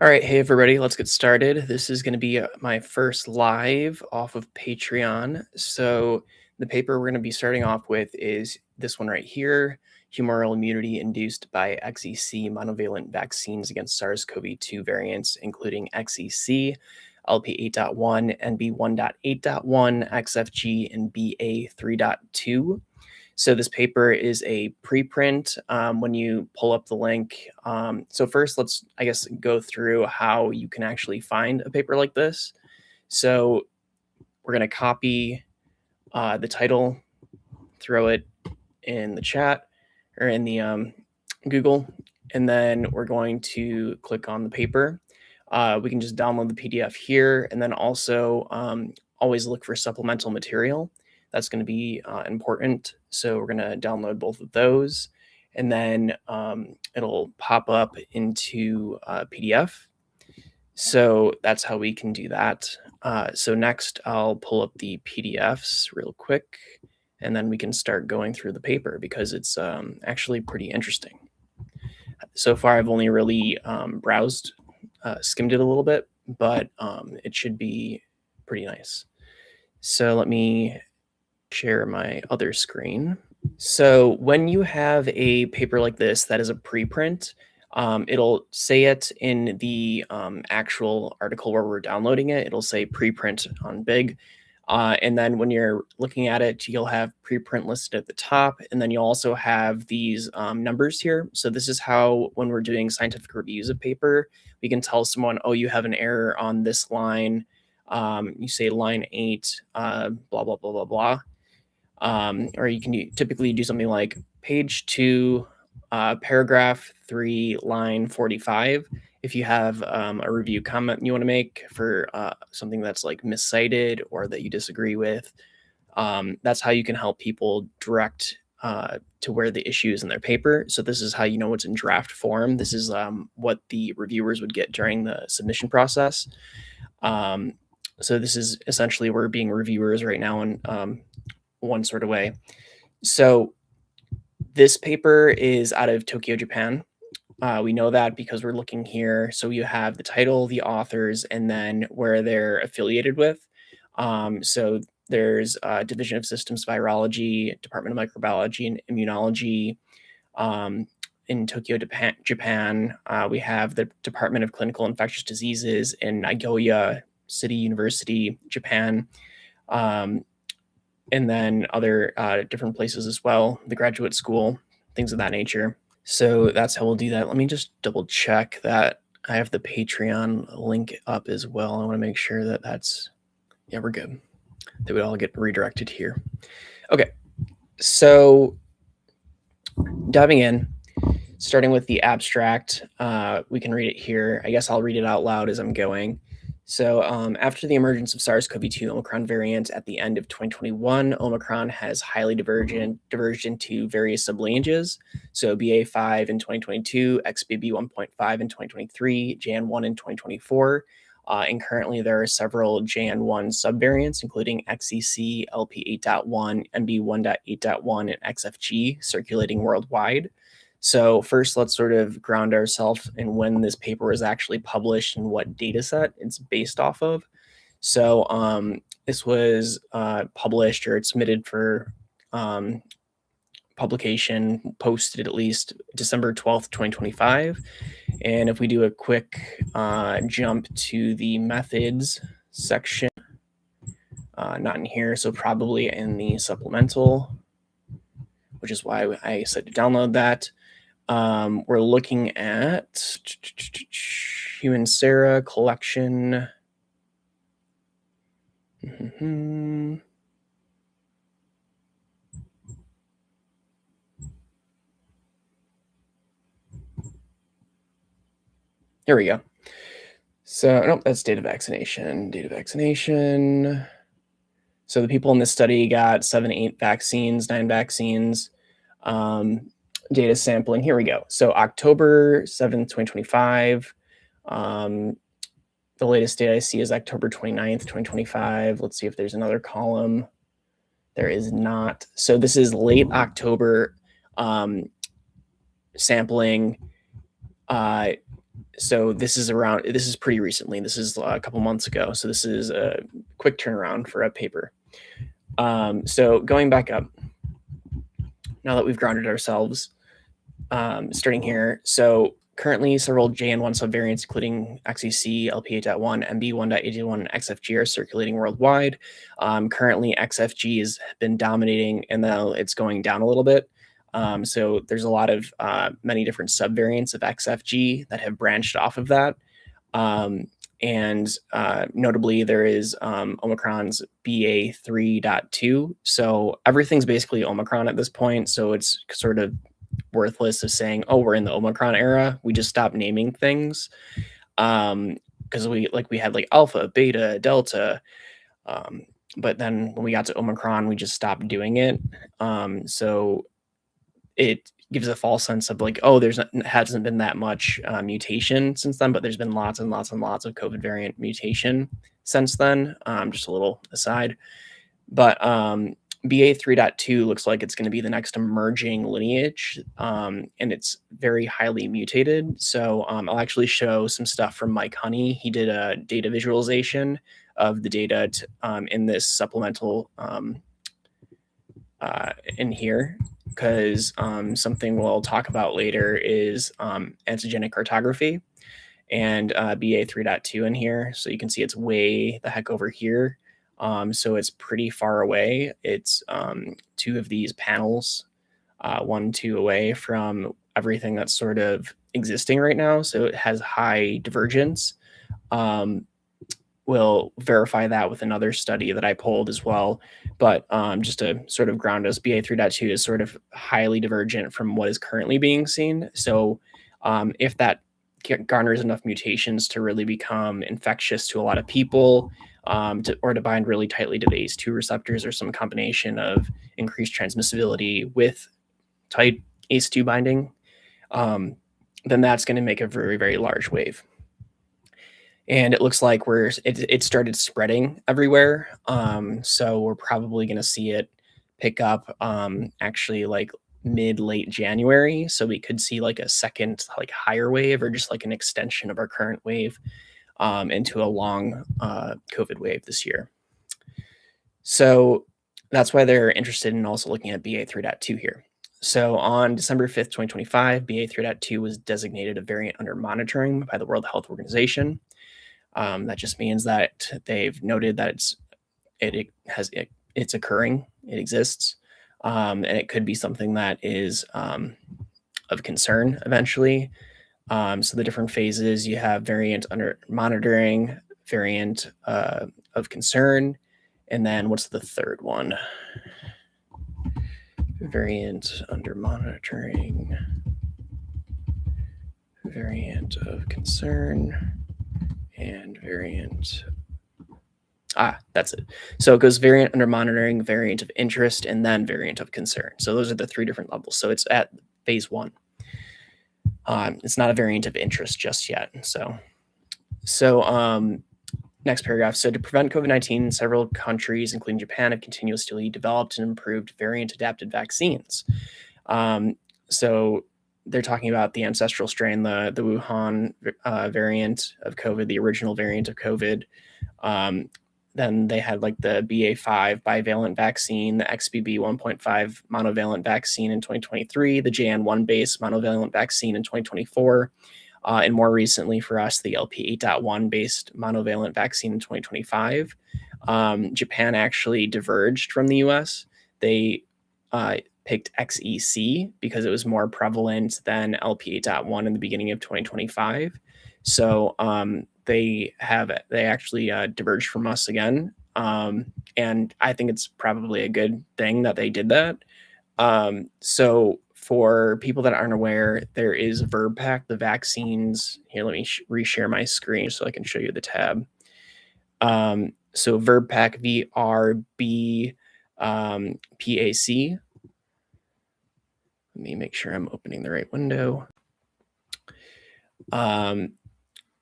All right, hey everybody, let's get started. This is going to be my first live off of Patreon. So, the paper we're going to be starting off with is this one right here, Humoral Immunity Induced by XEC Monovalent Vaccines Against SARS-CoV-2 Variants, including XEC, LP8.1, NB1.8.1, XFG, and BA3.2. So this paper is a preprint. When you pull up the link, so first let's, I guess, go through how you can actually find a paper like this. So we're going to copy the title, throw it in the chat or in the Google, and then we're going to click on the paper. We can just download the PDF here, and then also always look for supplemental material. That's going to be important. So we're going to download both of those, and then it'll pop up into PDF. So that's how we can do that. So next I'll pull up the PDFs real quick, and then we can start going through the paper because it's actually pretty interesting. So far I've only really browsed, skimmed it a little bit, but it should be pretty nice. So let me share my other screen. So when you have a paper like this that is a preprint, it'll say it in the actual article where we're downloading it. It'll say preprint on big. And then when you're looking at it, you'll have preprint listed at the top. And then you'll also have these numbers here. So this is how, when we're doing scientific reviews of paper, we can tell someone, oh, you have an error on this line. You say line 8, blah, blah, blah, blah, blah. Or you can typically do something like page 2, paragraph 3, line 45. If you have a review comment you want to make for something that's like miscited or that you disagree with, that's how you can help people direct to where the issue is in their paper. So this is how you know it's in draft form. This is what the reviewers would get during the submission process. So this is essentially we're being reviewers right now in one sort of way. So this paper is out of Tokyo, Japan. We know that because we're looking here. So you have the title, the authors, and then where they're affiliated with. So there's Division of Systems Virology, Department of Microbiology and Immunology. In Tokyo, Japan, we have the Department of Clinical Infectious Diseases in Nagoya City University, Japan. And then other different places as well, the graduate school, things of that nature. So that's how we'll do that. Let me just double check that I have the Patreon link up as well. I want to make sure that that's, yeah, we're good. They would all get redirected here. Okay, so diving in, starting with the abstract, we can read it here. I guess I'll read it out loud as I'm going. So after the emergence of SARS-CoV-2 Omicron variant at the end of 2021, Omicron has highly diverged into various sublineages. So BA5 in 2022, XBB 1.5 in 2023, JN1 in 2024. And currently there are several JN1 subvariants, including XEC, LP8.1, NB1.8.1, and XFG circulating worldwide. So first, let's sort of ground ourselves in when this paper was actually published and what data set it's based off of. So this was published or it's submitted for publication, posted at least December 12th, 2025. And if we do a quick jump to the methods section, not in here, so probably in the supplemental, which is why I said to download that. We're looking at human sera collection. Here we go. So, nope, that's data vaccination. So the people in this study got 7, 8 vaccines, 9 vaccines. Data sampling. Here we go. So October 7th, 2025. The latest data I see is October 29th, 2025. Let's see if there's another column. There is not. So this is late October sampling. So this is pretty recently. This is a couple months ago. So this is a quick turnaround for a paper. So going back up, now that we've grounded ourselves, starting here. So currently several JN1 subvariants, including XEC, LP8.1, MB1.8.1, and XFG are circulating worldwide. Currently XFG has been dominating, and now it's going down a little bit. So there's a lot of many different subvariants of XFG that have branched off of that. And notably, there is Omicron's BA3.2. So everything's basically Omicron at this point. So it's sort of worthless of saying, oh, we're in the Omicron era. We just stopped naming things. Because we had like alpha, beta, delta. But then when we got to Omicron, we just stopped doing it. So it gives a false sense of like, oh, hasn't been that much mutation since then, but there's been lots and lots and lots of COVID variant mutation since then. Just a little aside. But BA3.2 looks like it's going to be the next emerging lineage, and it's very highly mutated. So I'll actually show some stuff from Mike Honey. He did a data visualization of the data in this supplemental in here, because something we'll talk about later is antigenic cartography and BA3.2 in here. So you can see it's way the heck over here. So it's pretty far away. It's two of these panels, 1, 2 away from everything that's sort of existing right now. So it has high divergence. We'll verify that with another study that I pulled as well. But just to sort of ground us, BA3.2 is sort of highly divergent from what is currently being seen. So if that garners enough mutations to really become infectious to a lot of people, or to bind really tightly to the ACE2 receptors, or some combination of increased transmissibility with tight ACE2 binding, then that's going to make a very, very large wave. And it looks like it started spreading everywhere. So we're probably going to see it pick up actually like late January. So we could see like a second like higher wave, or just like an extension of our current wave into a long COVID wave this year. So that's why they're interested in also looking at BA3.2 here. So on December 5th, 2025, BA3.2 was designated a variant under monitoring by the World Health Organization. That just means that they've noted that it's occurring, it exists, and it could be something that is of concern eventually. So the different phases, you have variant under monitoring, variant of concern, and then what's the third one? Variant under monitoring, variant of concern, and variant. That's it. So it goes variant under monitoring, variant of interest, and then variant of concern. So those are the 3 different levels. So it's at phase 1. It's not a variant of interest just yet. So next paragraph. So to prevent COVID-19, several countries, including Japan, have continuously developed and improved variant-adapted vaccines. So they're talking about the ancestral strain, the Wuhan variant of COVID, the original variant of COVID. Then they had like the BA5 bivalent vaccine, the XBB 1.5 monovalent vaccine in 2023, the JN1 based monovalent vaccine in 2024, and more recently for us, the LP8.1 based monovalent vaccine in 2025. Japan actually diverged from the US. They picked XEC because it was more prevalent than LP8.1 in the beginning of 2025. So they actually diverged from us again. And I think it's probably a good thing that they did that. So for people that aren't aware, there is VerbPack, the vaccines. Here, let me reshare my screen so I can show you the tab. So VerbPack, VRB PAC. Let me make sure I'm opening the right window.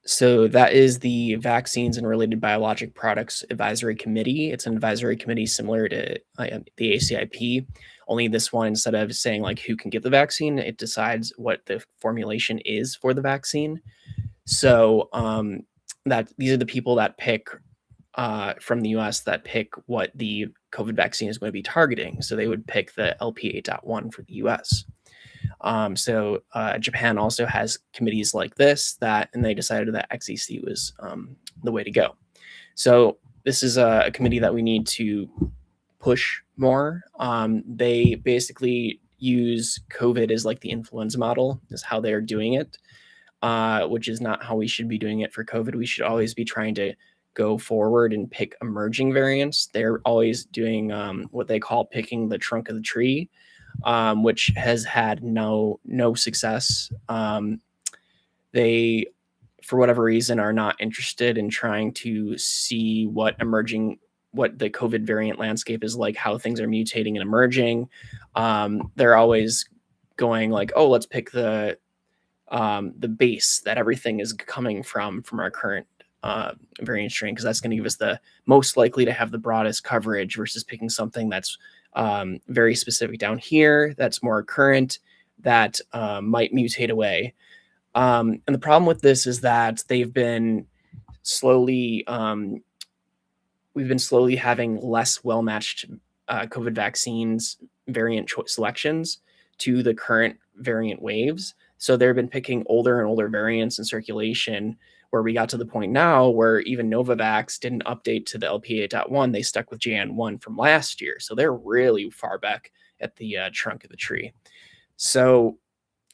So that is the Vaccines and Related Biologic Products Advisory Committee. It's an advisory committee similar to the ACIP, only this one, instead of saying like who can get the vaccine, it decides what the formulation is for the vaccine. So that these are the people that pick from the US that pick what the COVID vaccine is going to be targeting. So they would pick the LP8.1 for the US. So Japan also has committees like this and they decided that XEC was the way to go. So this is a committee that we need to push more. They basically use COVID as like the influenza model is how they're doing it, which is not how we should be doing it for COVID. We should always be trying to go forward and pick emerging variants. They're always doing what they call picking the trunk of the tree, which has had no success. They, for whatever reason, are not interested in trying to see what the COVID variant landscape is like, how things are mutating and emerging. They're always going like, oh, let's pick the base that everything is coming from our current variant strain, because that's going to give us the most likely to have the broadest coverage versus picking something that's very specific down here, that's more current, that might mutate away. And the problem with this is that they've been slowly, we've been slowly having less well-matched COVID vaccines variant selections to the current variant waves. So they've been picking older and older variants in circulation, where we got to the point now where even Novavax didn't update to the LPA.1. They stuck with JN1 from last year. So they're really far back at the trunk of the tree. So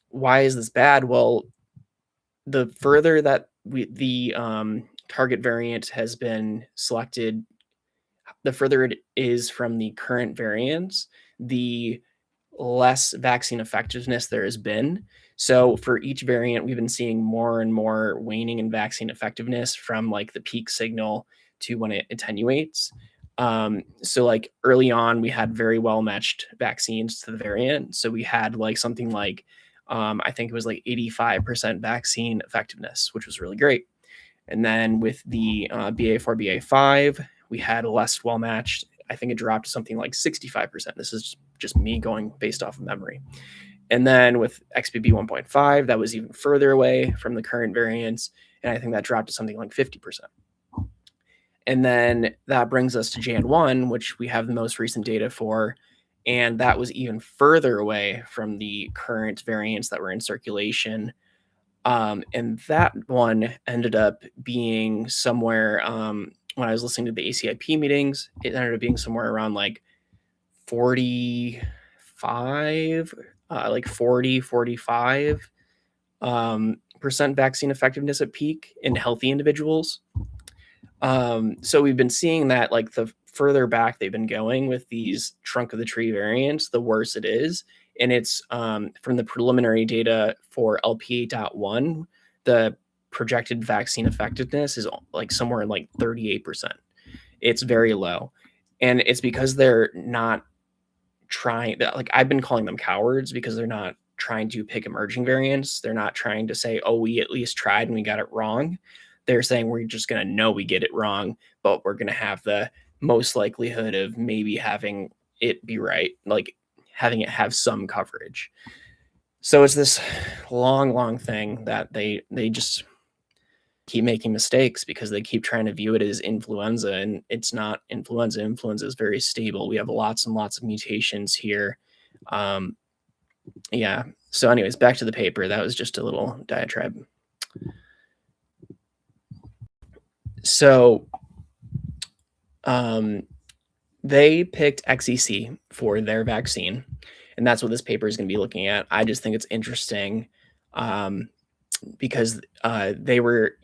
why is this bad? Well, the further that the target variant has been selected, the further it is from the current variants, the less vaccine effectiveness there has been. So for each variant, we've been seeing more and more waning in vaccine effectiveness from like the peak signal to when it attenuates. So like early on, we had very well matched vaccines to the variant. So we had like something like, I think it was like 85% vaccine effectiveness, which was really great. And then with the BA4, BA5, we had less well matched. I think it dropped to something like 65%. This is just me going based off of memory. And then with XBB 1.5, that was even further away from the current variants. And I think that dropped to something like 50%. And then that brings us to Jan 1, which we have the most recent data for. And that was even further away from the current variants that were in circulation. And that one ended up being somewhere, when I was listening to the ACIP meetings, it ended up being somewhere around like 45, like 40, 45 percent vaccine effectiveness at peak in healthy individuals. So we've been seeing that like the further back they've been going with these trunk of the tree variants, the worse it is. And it's from the preliminary data for LPA.1, the projected vaccine effectiveness is like somewhere in like 38%. It's very low. And it's because they're not trying, like I've been calling them cowards, because they're not trying to pick emerging variants. They're not trying to say, oh, we at least tried and we got it wrong. They're saying we're just going to know we get it wrong, but we're going to have the most likelihood of maybe having it be right, like having it have some coverage. So it's this long thing that they just keep making mistakes because they keep trying to view it as influenza, and it's not influenza. Influenza is very stable. We have lots and lots of mutations here. Yeah. So anyways, back to the paper. That was just a little diatribe. So they picked XEC for their vaccine, and that's what this paper is going to be looking at. I just think it's interesting because they were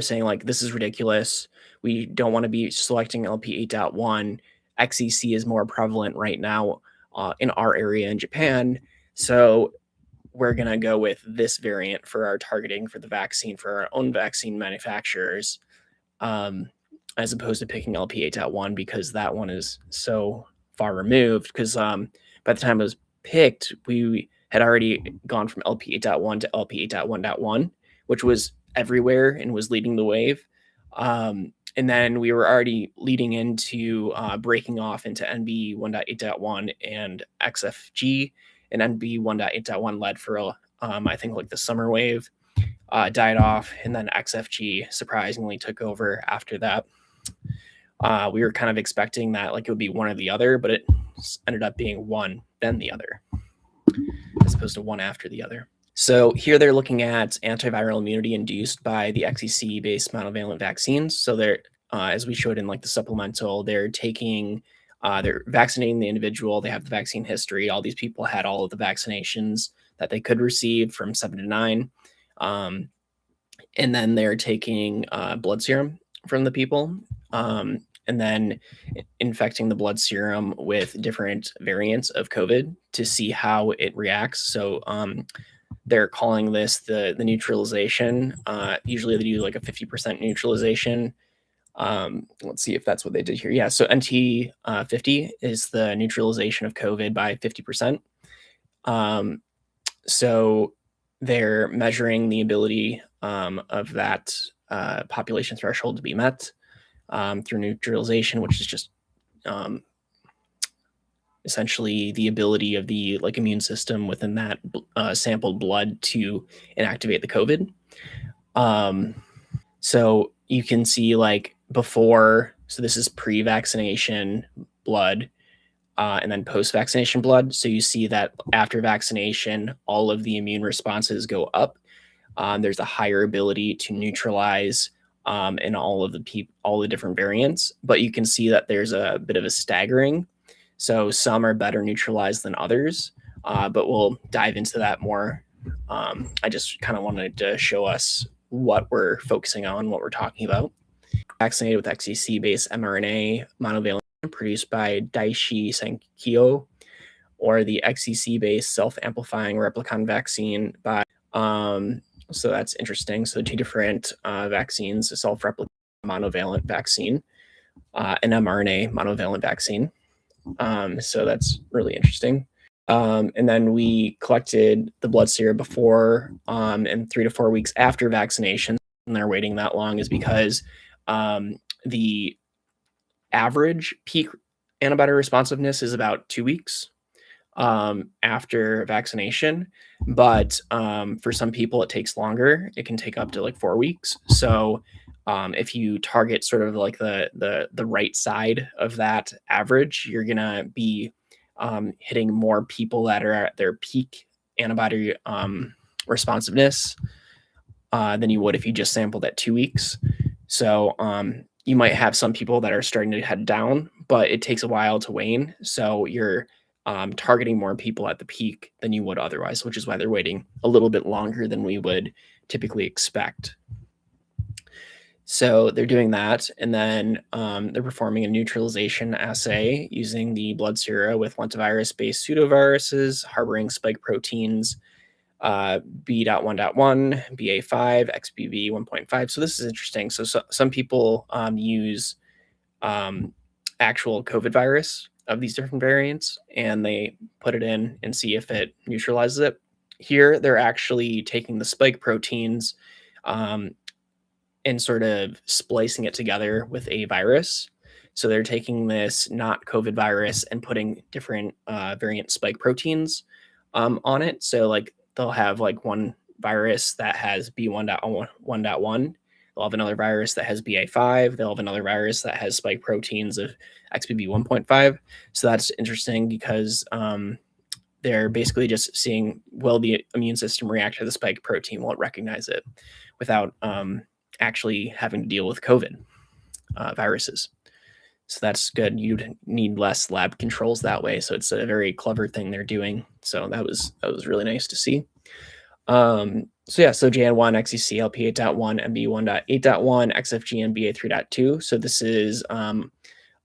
saying like, this is ridiculous. We don't want to be selecting LP8.1. XEC is more prevalent right now in our area in Japan. So we're going to go with this variant for our targeting for the vaccine for our own vaccine manufacturers, as opposed to picking LP8.1 because that one is so far removed. Because by the time it was picked, we had already gone from LP8.1 to LP8.1.1, which was everywhere and was leading the wave. And then we were already leading into breaking off into NB 1.8.1 and XFG, and NB 1.8.1 led for, I think, like the summer wave. died off, and then XFG surprisingly took over after that. We were kind of expecting that like it would be one or the other, but it ended up being one, then the other, as opposed to one after the other. So here they're looking at antiviral immunity induced by the XEC-based monovalent vaccines. So they're, as we showed in like the supplemental, they're vaccinating the individual. They have the vaccine history. All these people had all of the vaccinations that they could receive from 7 to 9. And then they're taking blood serum from the people, and then infecting the blood serum with different variants of COVID to see how it reacts. So they're calling this the neutralization. Usually they do like a 50% neutralization. Let's see if that's what they did here. Yeah, so NT50 is the neutralization of COVID by 50%. So they're measuring the ability of that population threshold to be met through neutralization, which is just essentially the ability of the like immune system within that sampled blood to inactivate the COVID. So you can see like before, so this is pre-vaccination blood, and then post-vaccination blood. So you see that after vaccination, all of the immune responses go up. There's a higher ability to neutralize in all the different variants, but you can see that there's a bit of a staggering. So some are better neutralized than others, but we'll dive into that more. I just kind of wanted to show us what we're focusing on, what we're talking about. Vaccinated with XEC-based mRNA monovalent produced by Daiichi Sankyo, or the XEC-based self-amplifying replicon vaccine by. So that's interesting. So two different vaccines: a self-replicating monovalent vaccine, an mRNA monovalent vaccine. So that's really interesting. And then we collected the blood serum before and 3 to 4 weeks after vaccination. And they're waiting that long is because the average peak antibody responsiveness is about 2 weeks after vaccination, but for some people it takes longer. It can take up to like 4 weeks. So if you target sort of like the right side of that average, you're gonna be hitting more people that are at their peak antibody responsiveness than you would if you just sampled at 2 weeks. So you might have some people that are starting to head down, but it takes a while to wane. So you're targeting more people at the peak than you would otherwise, which is why they're waiting a little bit longer than we would typically expect. So they're doing that, and then they're performing a neutralization assay using the blood sera with lentivirus-based pseudoviruses harboring spike proteins B.1.1, BA5, XBB 1.5. So this is interesting. So some people use actual COVID virus of these different variants, and they put it in and see if it neutralizes it. Here, they're actually taking the spike proteins and sort of splicing it together with a virus. So they're taking this not COVID virus and putting different variant spike proteins on it. So like they'll have like one virus that has B1.1.1. They'll have another virus that has BA5. They'll have another virus that has spike proteins of XBB 1.5. So that's interesting because they're basically just seeing, will the immune system react to the spike protein? Will it recognize it without actually having to deal with COVID viruses? So that's good. You'd need less lab controls that way. So it's a very clever thing they're doing. So that was really nice to see. So yeah, so JN1, XEC, LP 8.1, MB 1.8.1, XFG, and BA 3.2. So this is a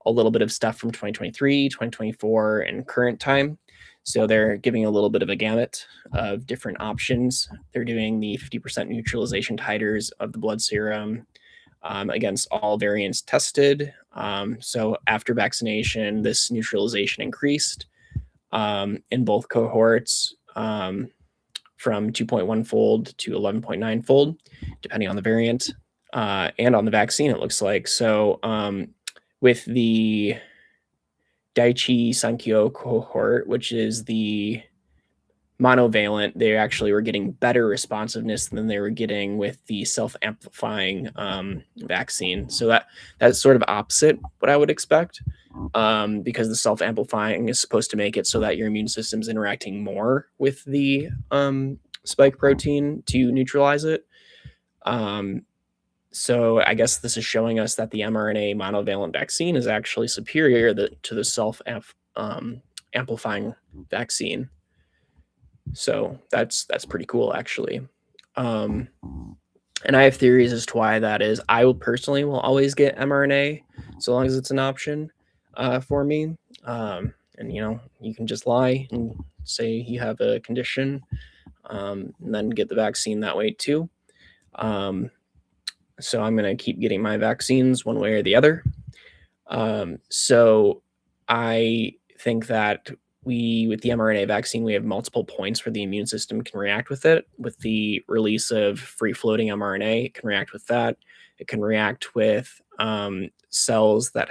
little bit of stuff from 2023, 2024, and current time. So they're giving a little bit of a gamut of different options. They're doing the 50% neutralization titers of the blood serum against all variants tested. So after vaccination, this neutralization increased in both cohorts from 2.1-fold to 11.9-fold, depending on the variant and on the vaccine, it looks like. So with the Daiichi Sankyo cohort, which is the monovalent, they actually were getting better responsiveness than they were getting with the self-amplifying vaccine. So that's sort of opposite what I would expect, because the self-amplifying is supposed to make it so that your immune system is interacting more with the spike protein to neutralize it. So I guess this is showing us that the mRNA monovalent vaccine is actually superior to the self-amplifying vaccine. So that's pretty cool, actually. And I have theories as to why that is. I will personally always get mRNA so long as it's an option for me. And you can just lie and say you have a condition, and then get the vaccine that way too. So I'm going to keep getting my vaccines one way or the other. So I think that with the mRNA vaccine, we have multiple points where the immune system can react with it. With the release of free-floating mRNA, it can react with that. It can react with cells that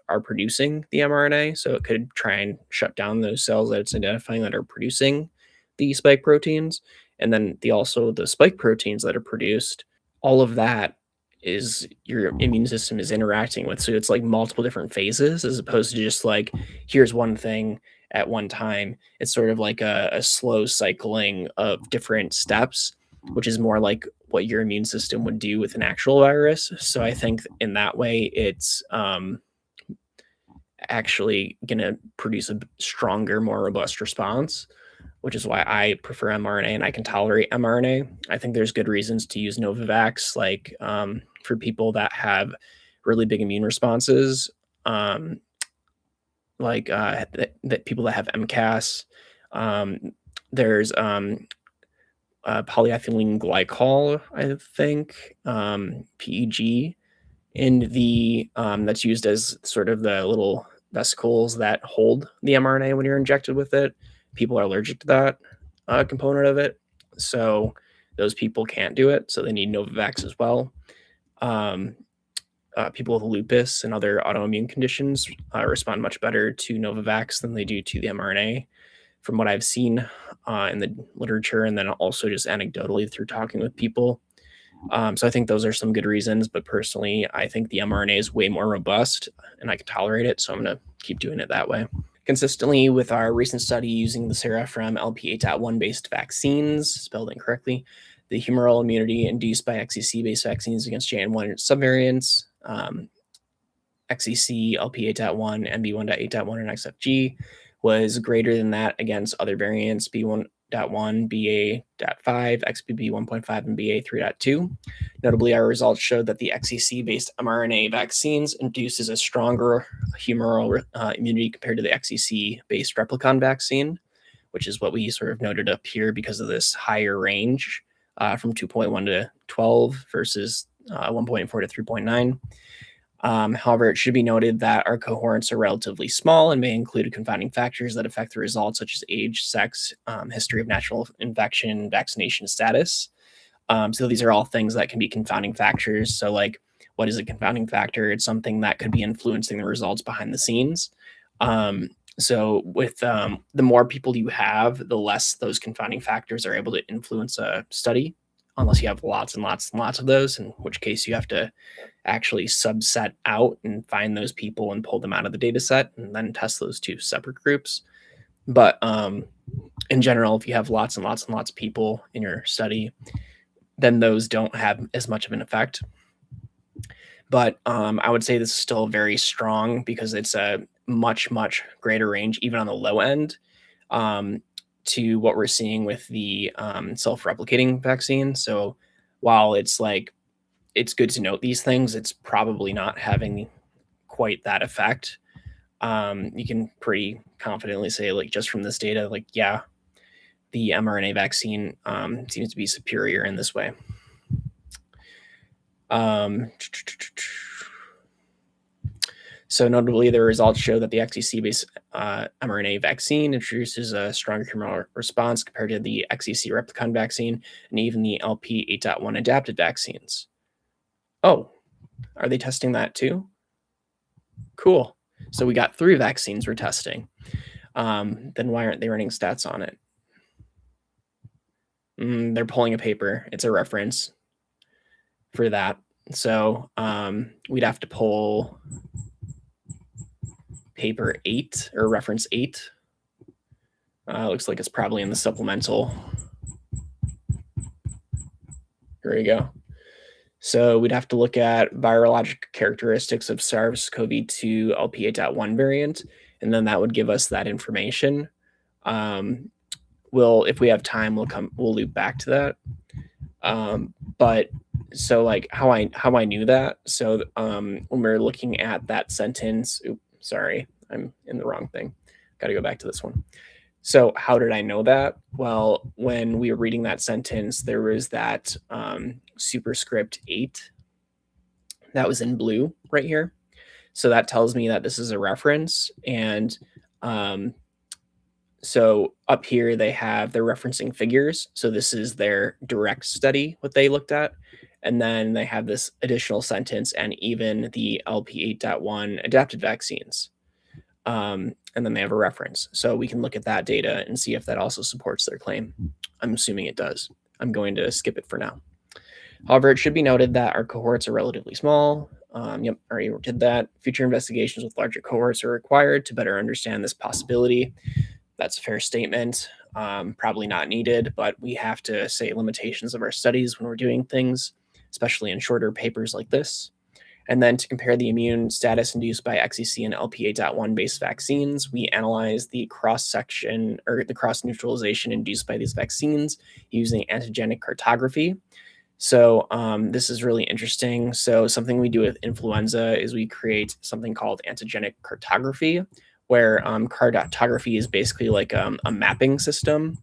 are producing the mRNA. So it could try and shut down those cells that it's identifying that are producing the spike proteins. And then also the spike proteins that are produced, all of that is your immune system is interacting with. So it's like multiple different phases as opposed to just like, here's one thing at one time. It's sort of like a slow cycling of different steps, which is more like what your immune system would do with an actual virus. So I think in that way, it's actually going to produce a stronger, more robust response, which is why I prefer mRNA and I can tolerate mRNA. I think there's good reasons to use Novavax, like for people that have really big immune responses, like that people that have MCAS. There's polyethylene glycol, I think, PEG, in the that's used as sort of the little vesicles that hold the mRNA when you're injected with it. People are allergic to that component of it, so those people can't do it. So they need Novavax as well. People with lupus and other autoimmune conditions respond much better to Novavax than they do to the mRNA, from what I've seen in the literature, and then also just anecdotally through talking with people. So I think those are some good reasons, but personally, I think the mRNA is way more robust and I can tolerate it. So I'm going to keep doing it that way. Consistently with our recent study using the sera from LP8.1 based vaccines, spelled incorrectly, the humoral immunity induced by XEC based vaccines against JN1 subvariants, XEC, LP8.1, MB1.8.1, and XFG was greater than that against other variants, B1.1, BA.5, XBB 1.5, and BA 3.2. Notably, our results showed that the XEC-based mRNA vaccines induces a stronger humoral immunity compared to the XEC-based replicon vaccine, which is what we sort of noted up here because of this higher range from 2.1 to 12 versus 1.4 to 3.9. However, it should be noted that our cohorts are relatively small and may include confounding factors that affect the results, such as age, sex, history of natural infection, vaccination status. So these are all things that can be confounding factors. So like, what is a confounding factor? It's something that could be influencing the results behind the scenes. So with the more people you have, the less those confounding factors are able to influence a study, unless you have lots and lots and lots of those, in which case you have to actually subset out and find those people and pull them out of the data set and then test those two separate groups. But in general, if you have lots and lots and lots of people in your study, then those don't have as much of an effect. But I would say this is still very strong because it's a much, much greater range, even on the low end, to what we're seeing with the self-replicating vaccine. So while it's good to note these things, it's probably not having quite that effect. You can pretty confidently say, like, just from this data, like, yeah, the mRNA vaccine seems to be superior in this way. So notably, the results show that the XEC-based mRNA vaccine introduces a stronger humoral response compared to the XEC replicon vaccine and even the LP8.1 adapted vaccines. Oh, are they testing that too? Cool. So we got 3 vaccines we're testing. Then why aren't they running stats on it? They're pulling a paper. It's a reference for that. So we'd have to pull paper 8 or reference 8. Looks like it's probably in the supplemental. Here we go. So we'd have to look at virologic characteristics of SARS-CoV-2 LP8.1 variant, and then that would give us that information. If we have time, we'll loop back to that. But so like how I knew that. So when we're looking at that sentence, sorry, I'm in the wrong thing. Got to go back to this one. So how did I know that? Well, when we were reading that sentence, there was that superscript 8 that was in blue right here. So that tells me that this is a reference. And so up here, they're referencing figures. So this is their direct study, what they looked at. And then they have this additional sentence and even the LP8.1 adapted vaccines. And then they have a reference. So we can look at that data and see if that also supports their claim. I'm assuming it does. I'm going to skip it for now. However, it should be noted that our cohorts are relatively small. Yep, already did that. Future investigations with larger cohorts are required to better understand this possibility. That's a fair statement. Probably not needed, but we have to say limitations of our studies when we're doing things, especially in shorter papers like this. And then to compare the immune status induced by XEC and LPA.1 based vaccines, we analyze the cross-section or the cross-neutralization induced by these vaccines using antigenic cartography. So this is really interesting. So something we do with influenza is we create something called antigenic cartography, where cartography is basically like a mapping system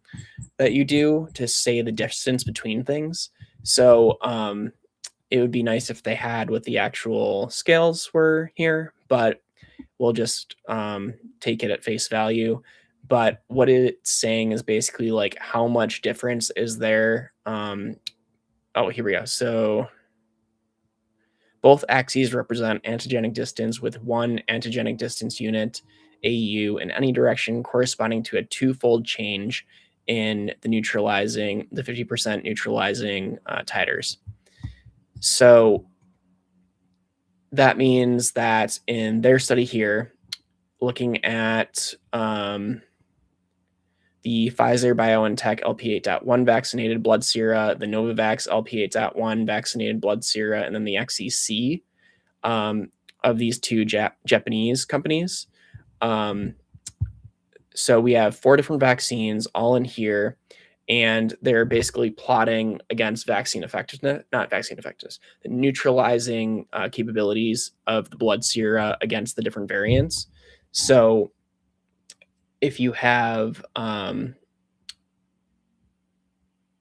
that you do to say the distance between things. So it would be nice if they had what the actual scales were here, but we'll just take it at face value. But what it's saying is basically like how much difference is there. Oh, here we go. So both axes represent antigenic distance with one antigenic distance unit, AU, in any direction corresponding to a twofold change in the 50% neutralizing titers. So that means that in their study here, looking at the Pfizer-BioNTech LP8.1 vaccinated blood sera, the Novavax LP8.1 vaccinated blood sera, and then the XEC of these two Japanese companies. So we have 4 different vaccines all in here, and they're basically plotting against vaccine effectiveness, not vaccine effectiveness, the neutralizing capabilities of the blood sera against the different variants. So if you have,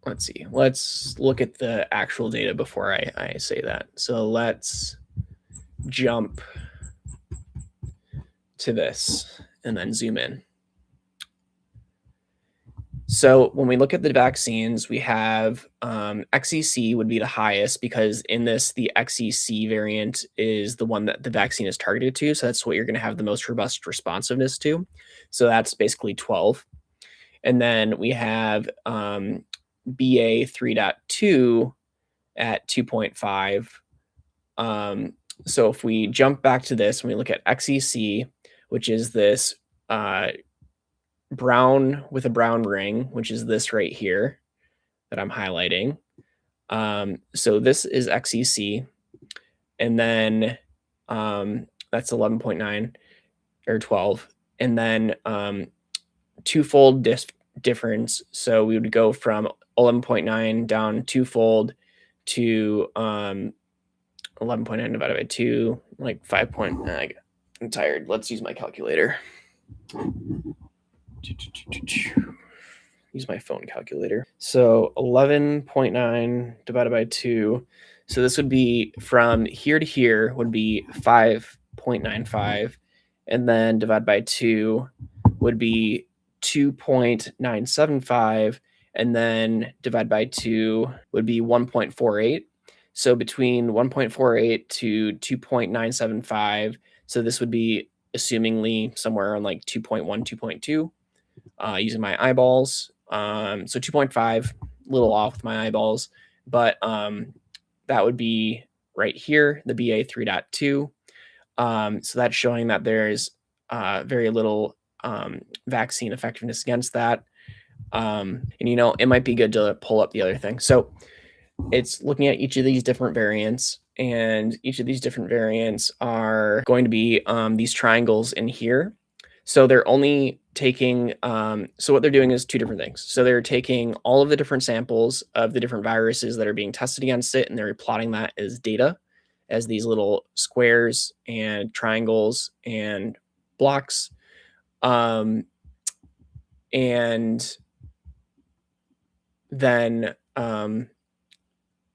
let's see, let's look at the actual data before I say that. So let's jump to this and then zoom in. So when we look at the vaccines, we have XEC would be the highest because in this, the XEC variant is the one that the vaccine is targeted to. So that's what you're going to have the most robust responsiveness to. So that's basically 12. And then we have BA 3.2 at 2.5. So if we jump back to this and we look at XEC, which is this brown with a brown ring, which is this right here that I'm highlighting. So this is XEC, and then that's 11.9 or 12, and then twofold difference. So we would go from 11.9 down twofold to 11.9 divided by 2, like 5. I'm tired. Let's use my calculator. Use my phone calculator. So 11.9 divided by 2. So this would be from here to here would be 5.95, and then divided by 2 would be 2.975, and then divide by 2 would be 1.48. So between 1.48 to 2.975, so this would be assumingly somewhere around like 2.1, 2.2, using my eyeballs. So 2.5 little off with my eyeballs, but that would be right here, the BA 3.2. So that's showing that there's very little vaccine effectiveness against that. And it might be good to pull up the other thing. So it's looking at each of these different variants, and each of these different variants are going to be these triangles in here. So they're only taking, so what they're doing is two different things. So they're taking all of the different samples of the different viruses that are being tested against it, and they're plotting that as data, as these little squares and triangles and blocks. And then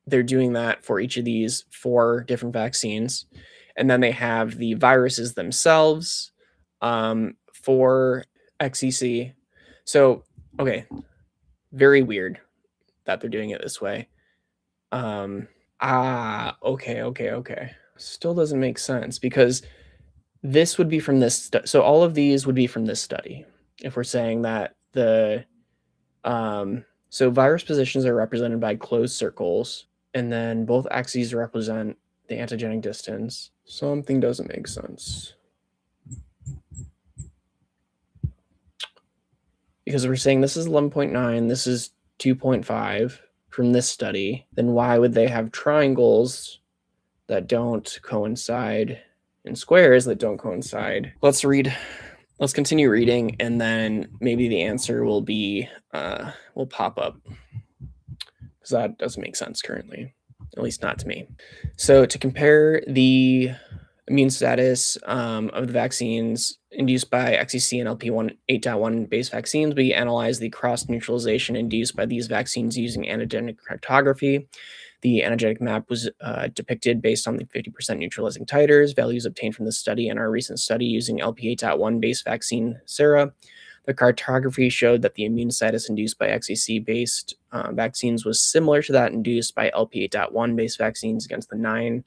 they're doing that for each of these 4 different vaccines. And then they have the viruses themselves for XEC. So, okay, very weird that they're doing it this way. Okay. Still doesn't make sense, because this would be from this. So all of these would be from this study. If we're saying that so virus positions are represented by closed circles, and then both axes represent the antigenic distance. Something doesn't make sense. Because we're saying this is 11.9, this is 2.5 from this study, then why would they have triangles that don't coincide and squares that don't coincide? Let's continue reading, and then maybe the answer will pop up, because that doesn't make sense currently, at least not to me. So to compare the immune status of the vaccines induced by XEC and LP1 8.1 base vaccines, we analyzed the cross-neutralization induced by these vaccines using antigenic cartography. The antigenic map was depicted based on the 50% neutralizing titers, values obtained from the study and our recent study using LP 8.1 base vaccine sera. The cartography showed that the immune status induced by XEC-based vaccines was similar to that induced by LP 8.1 base vaccines against the 9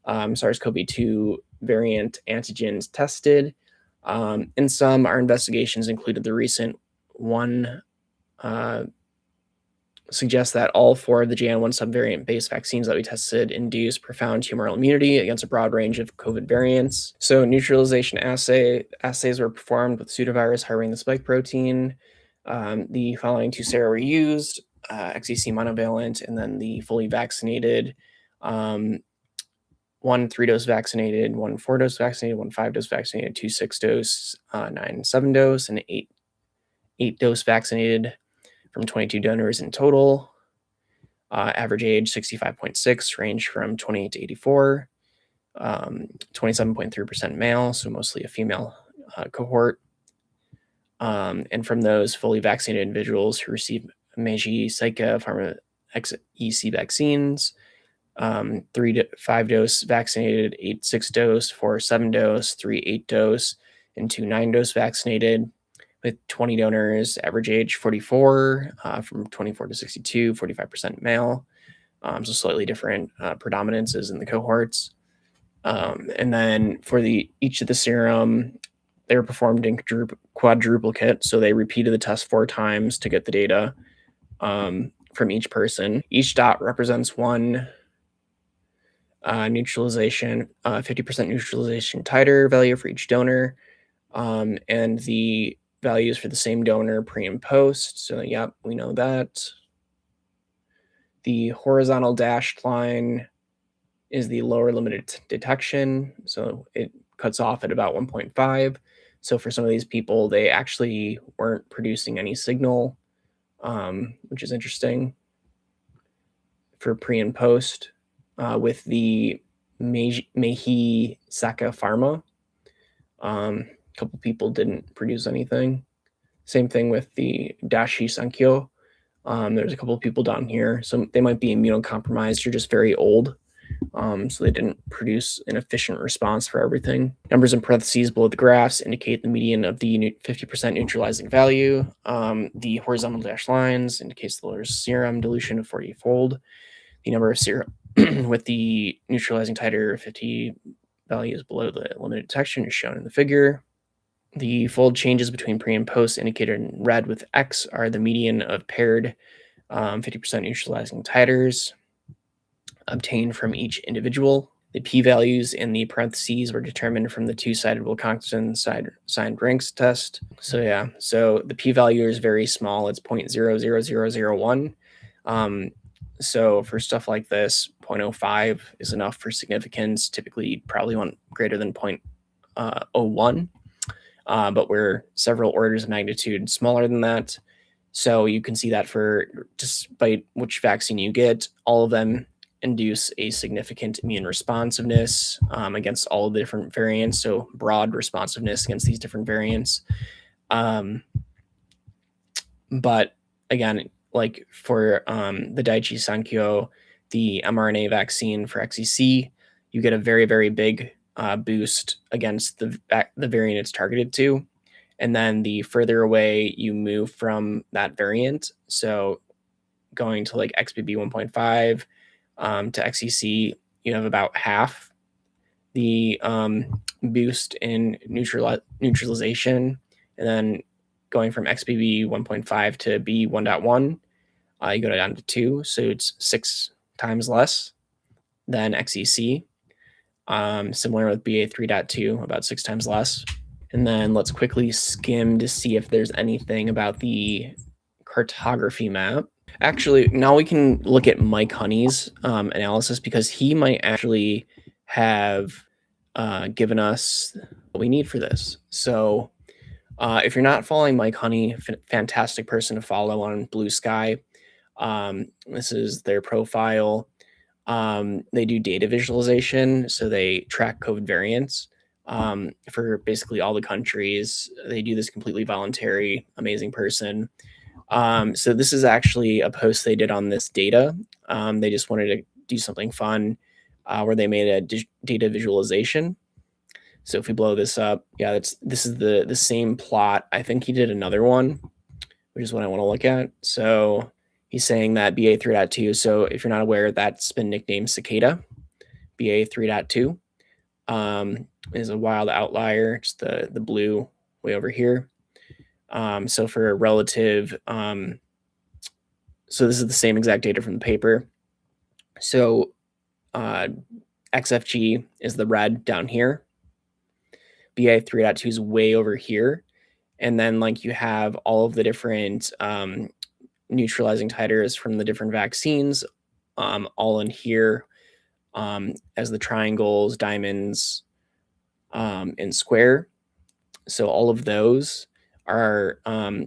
SARS-CoV-2 variant antigens tested. In some, our investigations included the recent one suggests that all 4 of the JN1 subvariant-based vaccines that we tested induce profound humoral immunity against a broad range of COVID variants. So neutralization assays were performed with pseudovirus harboring the spike protein. The following 2 sera were used, XEC monovalent, and then the fully vaccinated, 1 3-dose vaccinated, 1 4-dose vaccinated, 1 5-dose vaccinated, 2 6-dose, 9 7-dose, and 8-dose vaccinated from 22 donors in total. Average age 65.6, range from 28 to 84, 27.3% male, so mostly a female cohort. And from those fully vaccinated individuals who received Meiji Seika Pharma XEC vaccines, 3 to 5-dose vaccinated, 8 6-dose, 4 7-dose, 3 8-dose, and 2 9-dose vaccinated, with 20 donors, average age 44, from 24 to 62, 45% male. So slightly different predominances in the cohorts. And then for each of the serum, they were performed in quadruplicate. So they repeated the test 4 times to get the data from each person. Each dot represents 1 neutralization, 50% neutralization titer value for each donor, and the values for the same donor pre and post. So yep, we know that. The horizontal dashed line is the lower limited detection. So it cuts off at about 1.5. So for some of these people, they actually weren't producing any signal, which is interesting for pre and post. With the Meiji Seika Pharma, a couple people didn't produce anything. Same thing with the Dashi Sankyo. There's a couple of people down here, so they might be immunocompromised or just very old, so they didn't produce an efficient response for everything. Numbers in parentheses below the graphs indicate the median of the 50% neutralizing value. The horizontal dashed lines indicates the lower serum dilution of 40-fold. The number of serum with the neutralizing titer 50 values below the limited detection is shown in the figure. The fold changes between pre and post indicated in red with X are the median of paired 50% neutralizing titers obtained from each individual. The p-values in the parentheses were determined from the two-sided Wilcoxon signed ranks test. So yeah, so the p-value is very small. It's 0.00001. So for stuff like this, 0.05 is enough for significance. Typically, you'd probably want greater than 0.01, but we're several orders of magnitude smaller than that. So you can see that for despite which vaccine you get, all of them induce a significant immune responsiveness against all of the different variants. So broad responsiveness against these different variants. But again, like for the Daiichi Sankyo, the mRNA vaccine for XEC, you get a very, very big boost against the variant it's targeted to. And then the further away you move from that variant, so going to like XBB 1.5 to XEC, you have about half the boost in neutralization. And then going from XBB 1.5 to B 1.1, you go down to 2. So it's 6 times less than XEC. Similar with BA 3.2, about 6 times less. And then let's quickly skim to see if there's anything about the cartography map. Actually, now we can look at Mike Honey's analysis, because he might actually have given us what we need for this. So if you're not following Mike Honey, fantastic person to follow on Blue Sky. This is their profile. They do data visualization, so they track COVID variants for basically all the countries. They do this completely voluntary, amazing person. So this is actually a post they did on this data. They just wanted to do something fun where they made a data visualization. So if we blow this up, yeah, this is the same plot. I think he did another one, which is what I want to look at. So he's saying that BA 3.2. So if you're not aware, that's been nicknamed Cicada. BA 3.2 is a wild outlier. It's the blue way over here. So for a relative, so this is the same exact data from the paper. So XFG is the red down here. BA 3.2 is way over here. And then like you have all of the different neutralizing titers from the different vaccines all in here as the triangles, diamonds, and square. So all of those are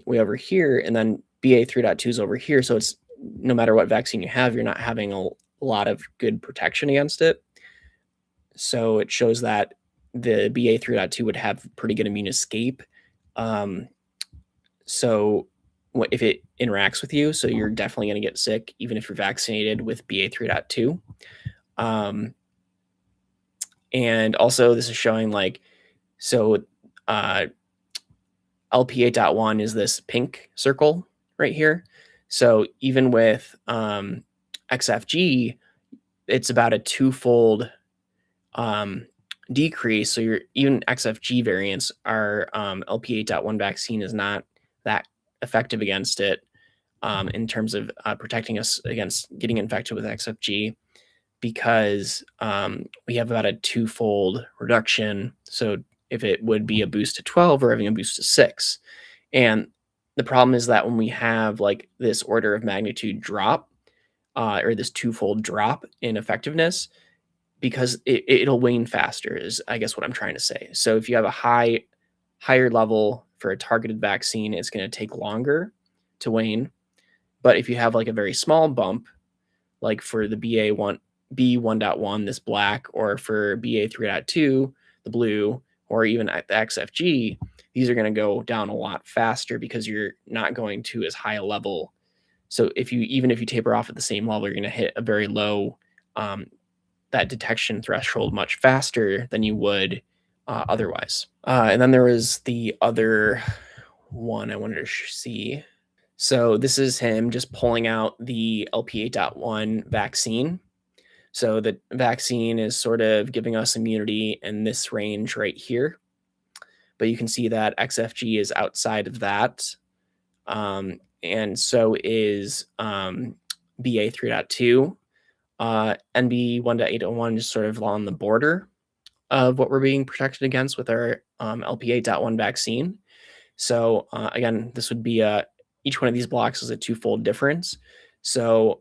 way over here. And then BA 3.2 is over here. So it's no matter what vaccine you have, you're not having a lot of good protection against it. So it shows that the BA 3.2 would have pretty good immune escape. So if it interacts with you, so you're definitely going to get sick, even if you're vaccinated with BA 3.2. And also this is showing like, so LP8.1 is this pink circle right here. So even with XFG, it's about a twofold decrease. So your even XFG variants are LP8.1 vaccine is not that effective against it in terms of protecting us against getting infected with XFG, because we have about a twofold reduction. So if it would be a boost to 12, we're having a boost to 6. And the problem is that when we have like this order of magnitude drop or this twofold drop in effectiveness, because it'll wane faster is I guess what I'm trying to say. So if you have a higher level for a targeted vaccine, it's going to take longer to wane. But if you have like a very small bump, like for the B1.1, this black, or for BA 3.2, the blue, or even at the XFG, these are going to go down a lot faster because you're not going to as high a level. So even if you taper off at the same level, you're going to hit a very low that detection threshold much faster than you would otherwise. And then there was the other one I wanted to see. So this is him just pulling out the LP8.1 vaccine. So the vaccine is sort of giving us immunity in this range right here. But you can see that XFG is outside of that. and so is BA 3.2. NB 1.8.1 is sort of on the border of what we're being protected against with our LP 8.1 vaccine. So again, this would be each one of these blocks is a twofold difference. So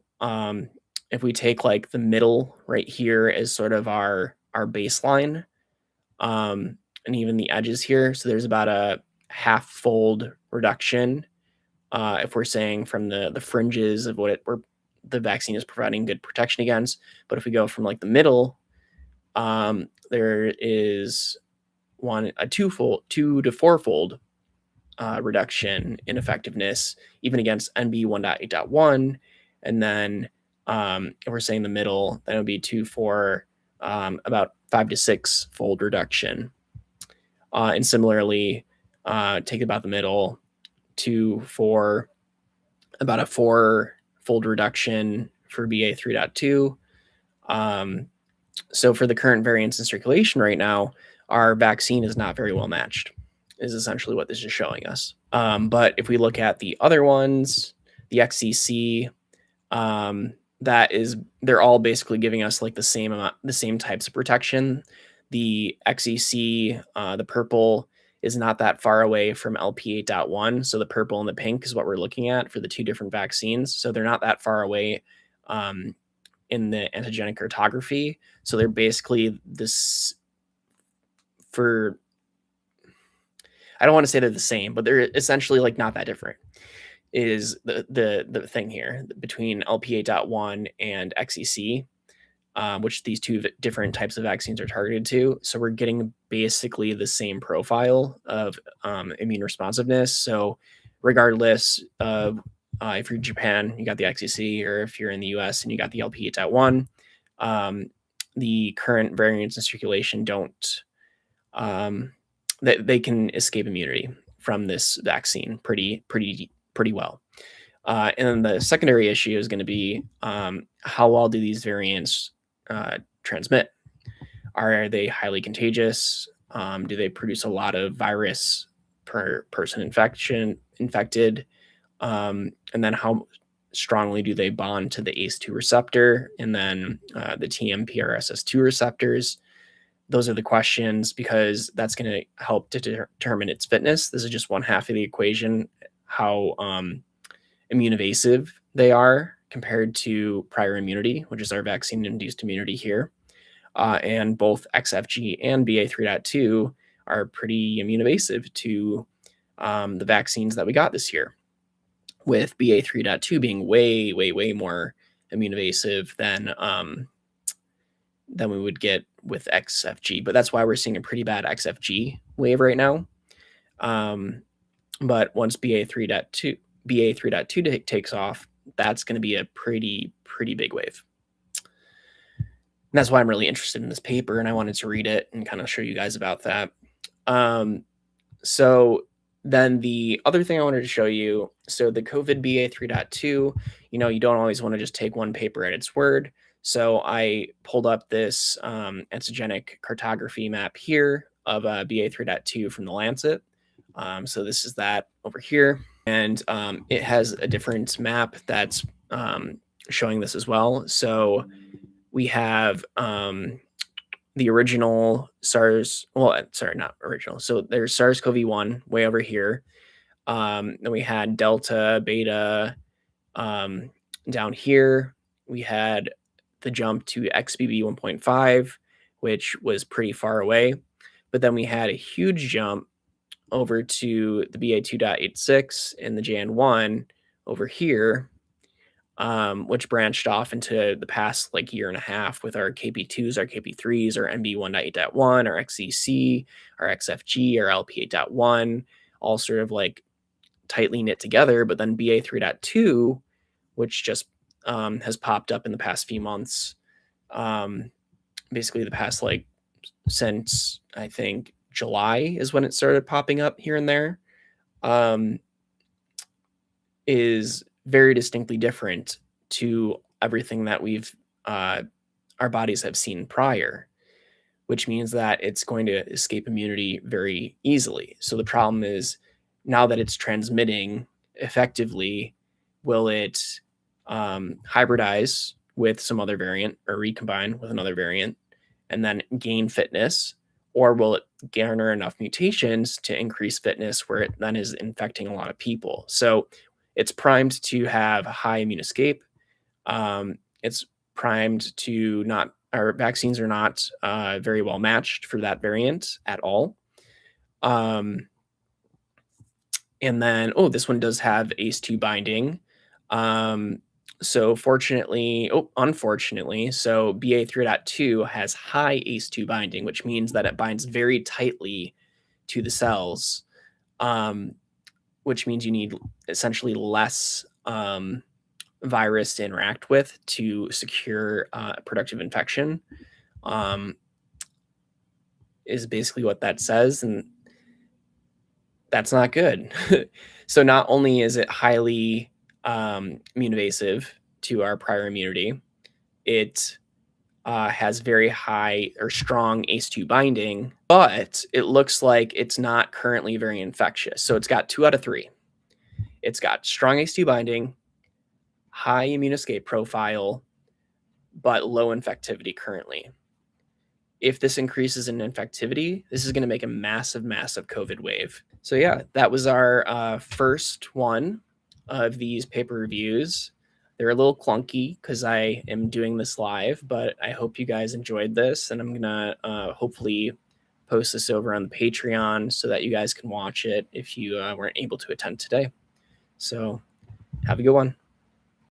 if we take like the middle right here as sort of our baseline, and even the edges here, so there's about a half-fold reduction if we're saying from the fringes of what the vaccine is providing good protection against. But if we go from like the middle, there is a two to fourfold reduction in effectiveness, even against NB 1.8.1. And then if we're saying the middle, then it would be 2 for about 5 to 6 fold reduction. And similarly, take about the middle, 2 for about a 4-fold reduction for BA 3.2. So for the current variants in circulation right now, our vaccine is not very well matched, is essentially what this is showing us. But if we look at the other ones, the XCC, they're all basically giving us like the same types of protection. The XCC, the purple, is not that far away from LP 8.1. So the purple and the pink is what we're looking at for the two different vaccines. So they're not that far away in the antigenic cartography. So they're basically this for, I don't want to say they're the same, but they're essentially like not that different is the thing here between LP 8.1 and XEC, which these two different types of vaccines are targeted to. So we're getting basically the same profile of immune responsiveness. So regardless of if you're Japan, you got the XEC, or if you're in the US and you got the LP 8.1, the current variants in circulation don't, they can escape immunity from this vaccine pretty well. And then the secondary issue is going to be how well do these variants transmit? Are they highly contagious? Do they produce a lot of virus per person infected? And then how strongly do they bond to the ACE2 receptor and then the TMPRSS2 receptors? Those are the questions, because that's going to help to determine its fitness. This is just one half of the equation, how immune evasive they are compared to prior immunity, which is our vaccine-induced immunity here. And both XFG and BA 3.2 are pretty immune evasive to the vaccines that we got this year, with BA 3.2 being way more immune evasive than we would get with XFG. But that's why we're seeing a pretty bad XFG wave right now. But once BA 3.2 takes off, that's going to be a pretty big wave. And that's why I'm really interested in this paper, and I wanted to read it and kind of show you guys about that. So then the other thing I wanted to show you, so the COVID BA 3.2, you don't always want to just take one paper at its word. So I pulled up this antigenic cartography map here of BA 3.2 from the Lancet. So this is that over here, and it has a different map that's showing this as well. So we have the original SARS, not original. So there's SARS-CoV-1 way over here. Then we had Delta, Beta down here. We had the jump to XBB 1.5, which was pretty far away. But then we had a huge jump over to the BA 2.86 and the JN1 over here, which branched off into the past like year and a half with our KP2s, our KP3s, our MB 1.8.1, our XEC, our XFG, our LP 8.1, all sort of like tightly knit together. But then BA 3.2, which just has popped up in the past few months, basically the past like since I think July is when it started popping up here and there, is very distinctly different to everything that we've our bodies have seen prior, which means that it's going to escape immunity very easily. So the problem is, now that it's transmitting effectively will it hybridize with some other variant or recombine with another variant and then gain fitness, or will it garner enough mutations to increase fitness where it then is infecting a lot of people? So it's primed to have high immune escape. It's primed to not, our vaccines are not very well matched for that variant at all. And then, oh, this one does have ACE2 binding. So unfortunately, so BA3.2 has high ACE2 binding, which means that it binds very tightly to the cells, which means you need essentially less virus to interact with to secure productive infection, is basically what that says. And that's not good. So not only is it highly immune evasive to our prior immunity, it has very high or strong ACE2 binding, but it looks like it's not currently very infectious. So it's got 2 out of 3. It's got strong ACE2 binding, high immune escape profile, but low infectivity currently. If this increases in infectivity, this is going to make a massive, massive COVID wave. So yeah, that was our first one of these paper reviews. They're a little clunky because I am doing this live, but I hope you guys enjoyed this, and I'm going to hopefully post this over on the Patreon so that you guys can watch it if you weren't able to attend today. So have a good one.